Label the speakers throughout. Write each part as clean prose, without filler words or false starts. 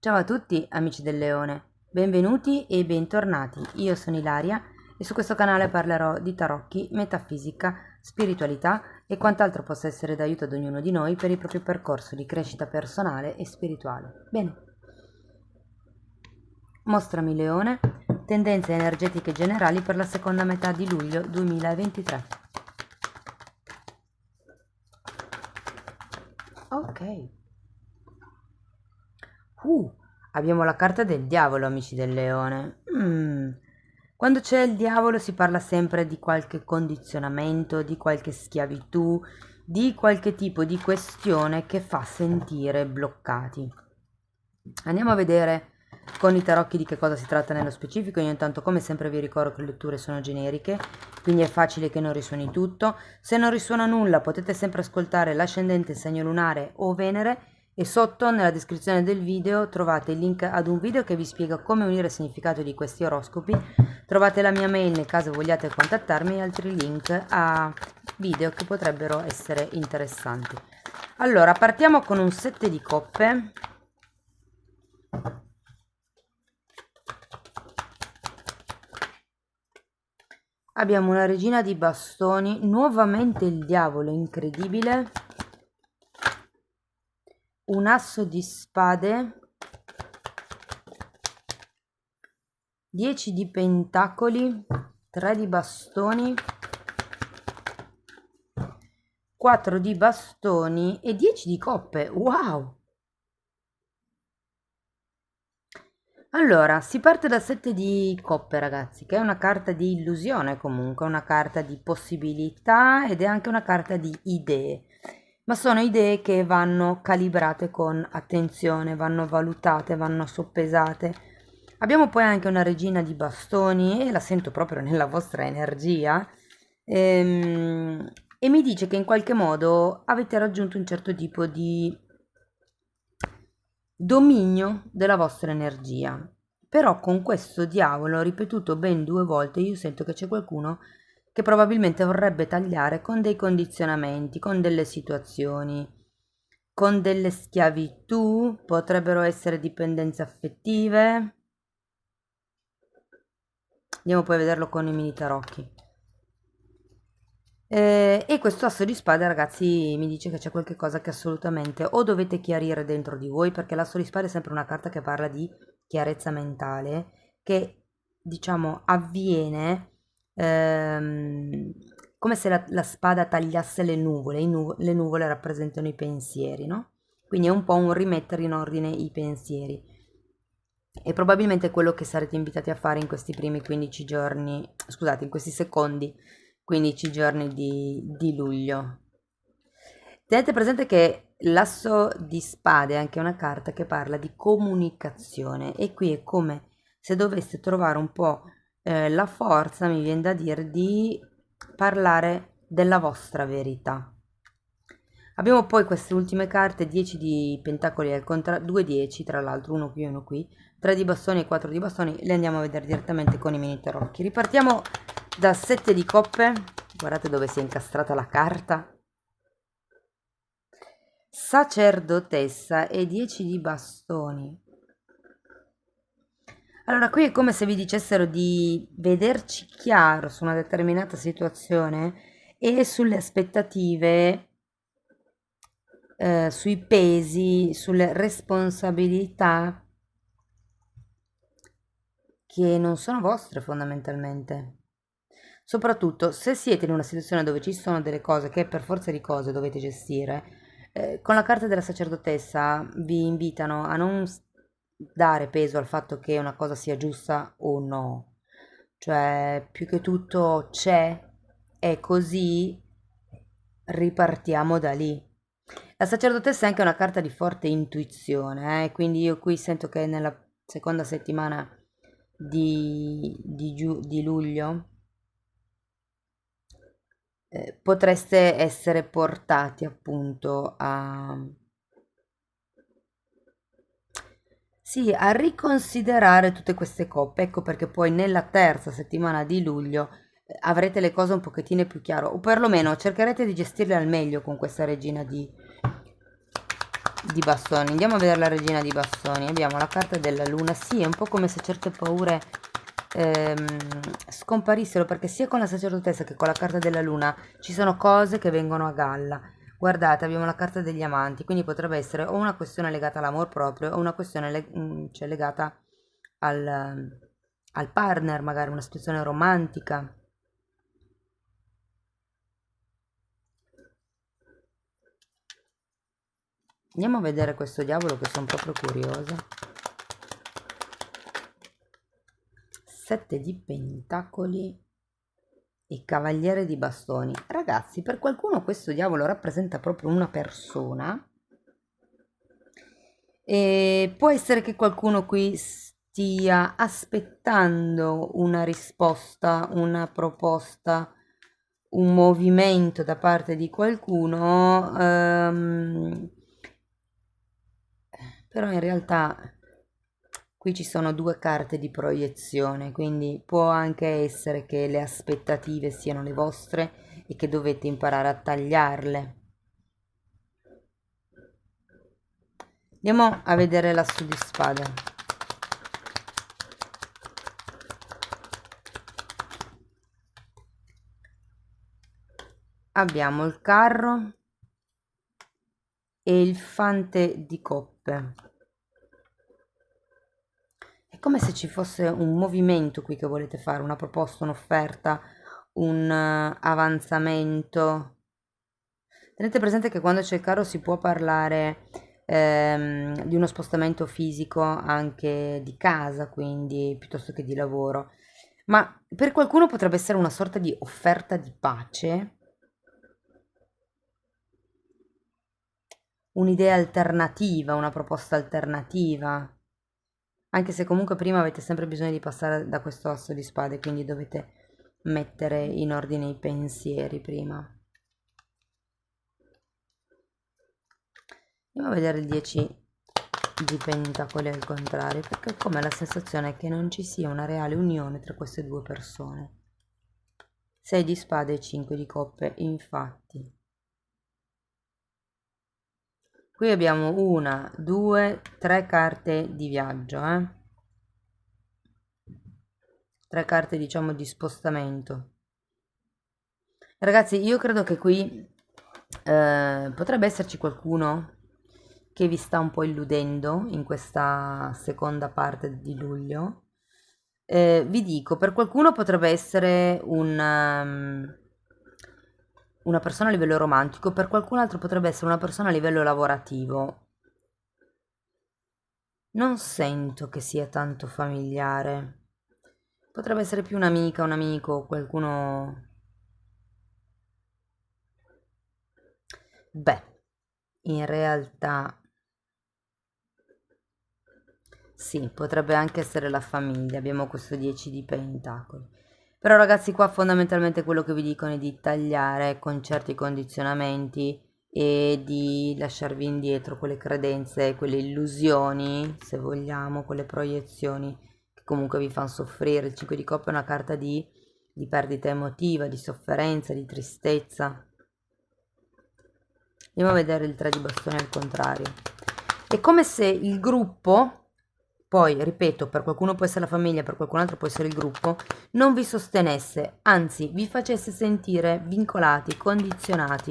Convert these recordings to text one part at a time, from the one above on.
Speaker 1: Ciao a tutti amici del leone, benvenuti e bentornati. Io sono Ilaria e su questo canale parlerò di tarocchi, metafisica, spiritualità e quant'altro possa essere d'aiuto ad ognuno di noi per il proprio percorso di crescita personale e spirituale. Bene, mostrami leone, tendenze energetiche generali per la seconda metà di luglio 2023. Ok. Uh, Abbiamo la carta del diavolo, amici del leone. Quando c'è il diavolo si parla sempre di qualche condizionamento, di qualche schiavitù, di qualche tipo di questione che fa sentire bloccati. Andiamo a vedere con i tarocchi di che cosa si tratta nello specifico. Io intanto come sempre vi ricordo che le letture sono generiche, quindi è facile che non risuoni tutto. Se non risuona nulla potete sempre ascoltare l'ascendente, il segno lunare o Venere, e sotto nella descrizione del video trovate il link ad un video che vi spiega come unire il significato di questi oroscopi. Trovate la mia mail nel caso vogliate contattarmi e altri link a video che potrebbero essere interessanti. Allora, partiamo con un 7 di coppe. Abbiamo una regina di bastoni, nuovamente il diavolo, incredibile, un asso di spade, 10 di pentacoli, 3 di bastoni, 4 di bastoni e 10 di coppe. Wow! Allora, si parte da 7 di coppe, ragazzi, che è una carta di illusione comunque, una carta di possibilità ed è anche una carta di idee. Ma sono idee che vanno calibrate con attenzione, vanno valutate, vanno soppesate. Abbiamo poi anche una regina di bastoni e la sento proprio nella vostra energia. E mi dice che in qualche modo avete raggiunto un certo tipo di dominio della vostra energia. Però con questo diavolo ripetuto ben 2 volte io sento che c'è qualcuno che probabilmente vorrebbe tagliare con dei condizionamenti, con delle situazioni, con delle schiavitù, potrebbero essere dipendenze affettive. Andiamo poi a vederlo con i mini tarocchi. E questo asso di spade, ragazzi, mi dice che c'è qualche cosa che assolutamente o dovete chiarire dentro di voi, perché l'asso di spade è sempre una carta che parla di chiarezza mentale, che diciamo avviene come se la spada tagliasse le nuvole, le nuvole rappresentano i pensieri, no? Quindi è un po' un rimettere in ordine i pensieri. E probabilmente quello che sarete invitati a fare in questi primi 15 giorni, scusate, in questi secondi 15 giorni di luglio. Tenete presente che l'asso di spade è anche una carta che parla di comunicazione e qui è come se doveste trovare un po' la forza, mi viene da dire, di parlare della vostra verità. Abbiamo poi queste ultime carte, 10 di pentacoli al contrario, 2 10 tra l'altro, uno qui e uno qui, 3 di bastoni e 4 di bastoni, le andiamo a vedere direttamente con i mini tarocchi. Ripartiamo da 7 di coppe, guardate dove si è incastrata la carta, sacerdotessa e 10 di bastoni. Allora, qui è come se vi dicessero di vederci chiaro su una determinata situazione e sulle aspettative, sui pesi, sulle responsabilità che non sono vostre fondamentalmente. Soprattutto se siete in una situazione dove ci sono delle cose che per forza di cose dovete gestire, con la carta della sacerdotessa vi invitano a non dare peso al fatto che una cosa sia giusta o no. Cioè, più che tutto c'è, è così, ripartiamo da lì. La sacerdotessa è anche una carta di forte intuizione, quindi io qui sento che nella seconda settimana di luglio potreste essere portati appunto a, sì, a riconsiderare tutte queste coppe. Ecco perché poi nella terza settimana di luglio avrete le cose un pochettino più chiaro, o perlomeno cercherete di gestirle al meglio con questa regina di di bastoni. Andiamo a vedere la regina di bastoni. Abbiamo la carta della luna. Sì, è un po' come se certe paure scomparissero, perché sia con la sacerdotessa che con la carta della luna ci sono cose che vengono a galla. Guardate, abbiamo la carta degli amanti, quindi potrebbe essere o una questione legata all'amor proprio o una questione cioè legata al partner, magari una situazione romantica. Andiamo a vedere questo diavolo, che sono proprio curiosa. 7 di pentacoli e cavaliere di bastoni. Ragazzi, per qualcuno questo diavolo rappresenta proprio una persona, e può essere che qualcuno qui stia aspettando una risposta, una proposta, un movimento da parte di qualcuno, però in realtà qui ci sono due carte di proiezione, quindi può anche essere che le aspettative siano le vostre e che dovete imparare a tagliarle. Andiamo a vedere l'asso di spade. Abbiamo il carro e il fante di coppe. È come se ci fosse un movimento qui che volete fare, una proposta, un'offerta, un avanzamento. Tenete presente che quando c'è il carro si può parlare di uno spostamento fisico anche di casa, quindi piuttosto che di lavoro. Ma per qualcuno potrebbe essere una sorta di offerta di pace, un'idea alternativa, una proposta alternativa. Anche se comunque prima avete sempre bisogno di passare da questo asso di spade, quindi dovete mettere in ordine i pensieri prima. Andiamo a vedere il 10 di pentacoli al contrario, perché come la sensazione è che non ci sia una reale unione tra queste due persone. 6 di spade e 5 di coppe, infatti. Qui abbiamo una, due, tre carte di viaggio, tre carte diciamo di spostamento. Ragazzi, io credo che qui potrebbe esserci qualcuno che vi sta un po' illudendo in questa seconda parte di luglio. Vi dico, per qualcuno potrebbe essere una persona a livello romantico, per qualcun altro potrebbe essere una persona a livello lavorativo. Non sento che sia tanto familiare. Potrebbe essere più un'amica, un amico, qualcuno. Beh, in realtà sì, potrebbe anche essere la famiglia. Abbiamo questo 10 di pentacoli. Però ragazzi, qua fondamentalmente quello che vi dicono è di tagliare con certi condizionamenti e di lasciarvi indietro quelle credenze, quelle illusioni, se vogliamo, quelle proiezioni che comunque vi fanno soffrire. Il 5 di coppe è una carta di perdita emotiva, di sofferenza, di tristezza. Andiamo a vedere il 3 di bastoni al contrario. È come se il gruppo, poi ripeto, per qualcuno può essere la famiglia, per qualcun altro può essere il gruppo, non vi sostenesse, anzi vi facesse sentire vincolati, condizionati.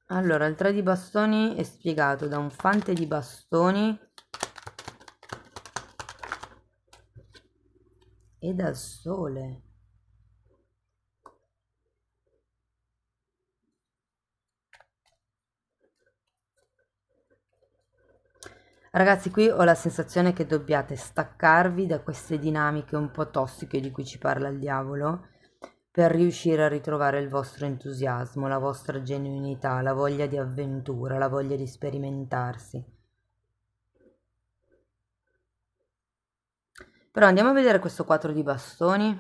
Speaker 1: Allora, il 3 di bastoni è spiegato da un fante di bastoni e dal sole. Ragazzi, qui ho la sensazione che dobbiate staccarvi da queste dinamiche un po' tossiche di cui ci parla il diavolo per riuscire a ritrovare il vostro entusiasmo, la vostra genuinità, la voglia di avventura, la voglia di sperimentarsi. Però andiamo a vedere questo 4 di bastoni.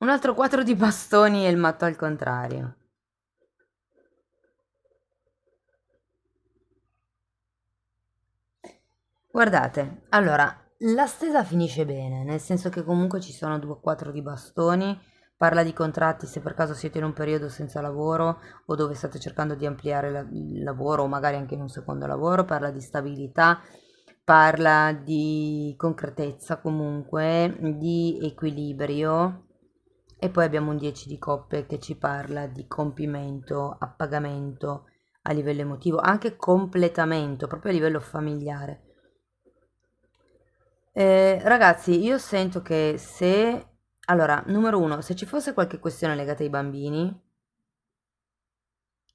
Speaker 1: Un altro 4 di bastoni e il matto al contrario. Guardate, allora, La stesa finisce bene, nel senso che comunque ci sono 2 o 4 di bastoni, parla di contratti se per caso siete in un periodo senza lavoro o dove state cercando di ampliare il lavoro o magari anche in un secondo lavoro, parla di stabilità, parla di concretezza comunque, di equilibrio e poi abbiamo un 10 di coppe che ci parla di compimento, appagamento a livello emotivo, anche completamento, proprio a livello familiare. Ragazzi, io sento che se... Allora, numero uno, se ci fosse qualche questione legata ai bambini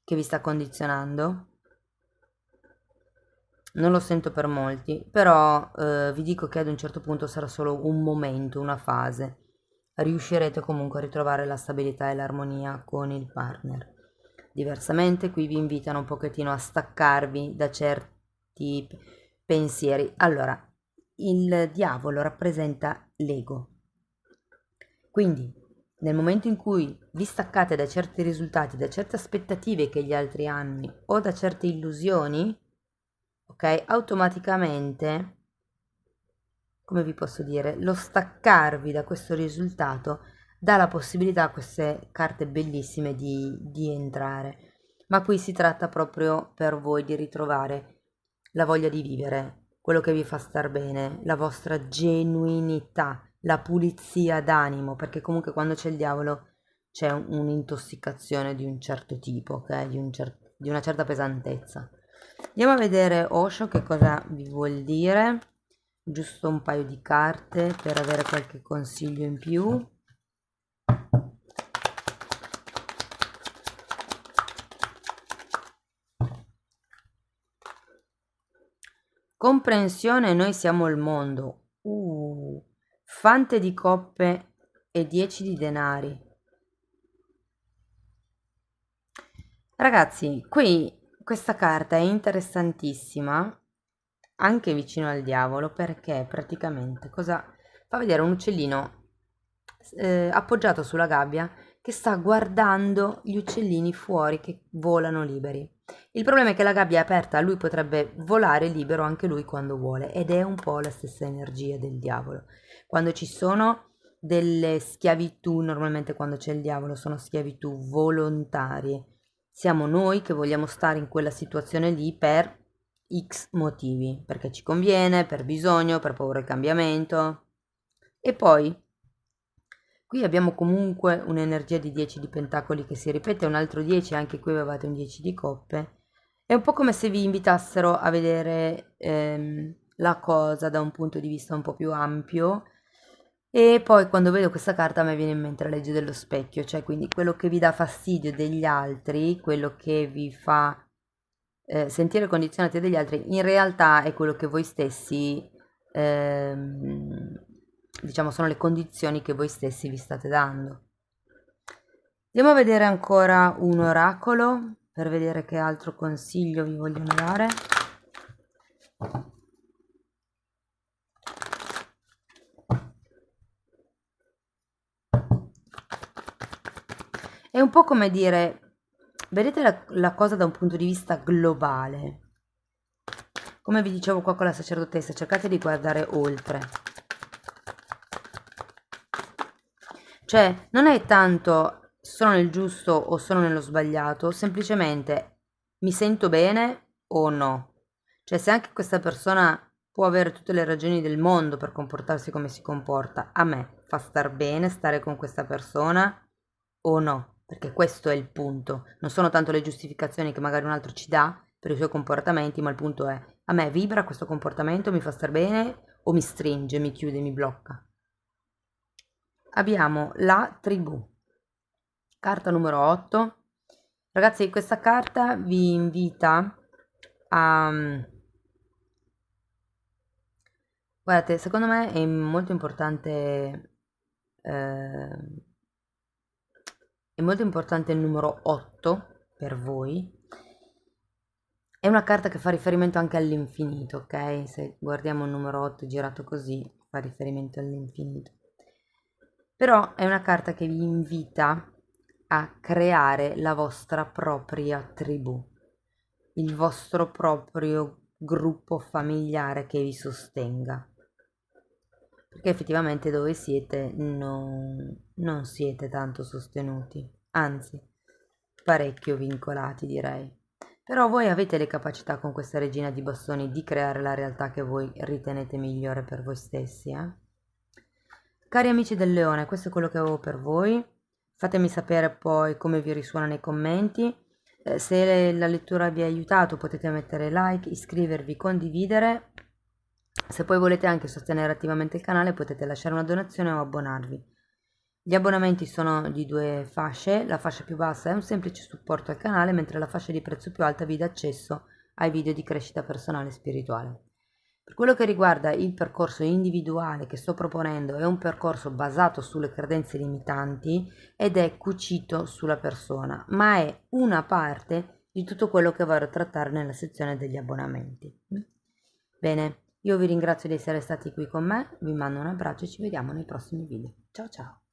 Speaker 1: che vi sta condizionando, non lo sento per molti, però vi dico che ad un certo punto sarà solo un momento, una fase. Riuscirete comunque a ritrovare la stabilità e l'armonia con il partner. Diversamente, qui vi invitano un pochettino a staccarvi da certi pensieri. Allora, il diavolo rappresenta l'ego. Quindi, nel momento in cui vi staccate da certi risultati, da certe aspettative che gli altri hanno o da certe illusioni, ok? Automaticamente, come vi posso dire, lo staccarvi da questo risultato dà la possibilità a queste carte bellissime di entrare. Ma qui si tratta proprio per voi di ritrovare la voglia di vivere, quello che vi fa star bene, la vostra genuinità, la pulizia d'animo, perché comunque quando c'è il diavolo c'è un'intossicazione di un certo tipo, ok? Di una certa pesantezza. Andiamo a vedere Osho che cosa vi vuol dire, giusto un paio di carte per avere qualche consiglio in più. Comprensione, noi siamo il mondo. Fante di coppe e 10 di denari. Ragazzi, qui questa carta è interessantissima, anche vicino al diavolo, perché praticamente cosa fa vedere un uccellino appoggiato sulla gabbia che sta guardando gli uccellini fuori che volano liberi. Il problema è che la gabbia è aperta, lui potrebbe volare libero anche lui quando vuole ed è un po' la stessa energia del diavolo. Quando ci sono delle schiavitù, normalmente quando c'è il diavolo sono schiavitù volontarie. Siamo noi che vogliamo stare in quella situazione lì per X motivi, perché ci conviene, per bisogno, per paura del cambiamento. E poi qui abbiamo comunque un'energia di 10 di pentacoli che si ripete, un altro 10, anche qui avevate un 10 di coppe. È un po' come se vi invitassero a vedere la cosa da un punto di vista un po' più ampio. E poi quando vedo questa carta a me viene in mente la legge dello specchio, cioè quindi quello che vi dà fastidio degli altri, quello che vi fa sentire condizionati dagli altri, in realtà è quello che voi stessi, diciamo, sono le condizioni che voi stessi vi state dando. Andiamo a vedere ancora un oracolo per vedere che altro consiglio vi vogliono dare. È un po' come dire, vedete la cosa da un punto di vista globale. Come vi dicevo qua con la sacerdotessa, cercate di guardare oltre. Cioè, non è tanto sono nel giusto o sono nello sbagliato, semplicemente mi sento bene o no. Cioè, se anche questa persona può avere tutte le ragioni del mondo per comportarsi come si comporta, a me fa star bene stare con questa persona o no? Perché questo è il punto. Non sono tanto le giustificazioni che magari un altro ci dà per i suoi comportamenti, ma il punto è, a me vibra questo comportamento, mi fa star bene o mi stringe, mi chiude, mi blocca. Abbiamo la tribù, carta numero 8. Ragazzi, questa carta vi invita a... Guardate, secondo me è molto importante, è molto importante il numero 8 per voi. È una carta che fa riferimento anche all'infinito, ok? Se guardiamo il numero 8 girato così, fa riferimento all'infinito. Però è una carta che vi invita a creare la vostra propria tribù, il vostro proprio gruppo familiare che vi sostenga. perché effettivamente dove siete non siete tanto sostenuti, anzi parecchio vincolati direi. Però voi avete le capacità con questa regina di bastoni di creare la realtà che voi ritenete migliore per voi stessi, eh? Cari amici del leone, questo è quello che avevo per voi. Fatemi sapere poi come vi risuona nei commenti. Se la lettura vi ha aiutato potete mettere like, iscrivervi, condividere. Se poi volete anche sostenere attivamente il canale potete lasciare una donazione o abbonarvi. Gli abbonamenti sono di due fasce, la fascia più bassa è un semplice supporto al canale, mentre la fascia di prezzo più alta vi dà accesso ai video di crescita personale e spirituale. Per quello che riguarda il percorso individuale che sto proponendo, è un percorso basato sulle credenze limitanti ed è cucito sulla persona, ma è una parte di tutto quello che vorrò trattare nella sezione degli abbonamenti. Bene, io vi ringrazio di essere stati qui con me, vi mando un abbraccio e ci vediamo nei prossimi video. Ciao ciao!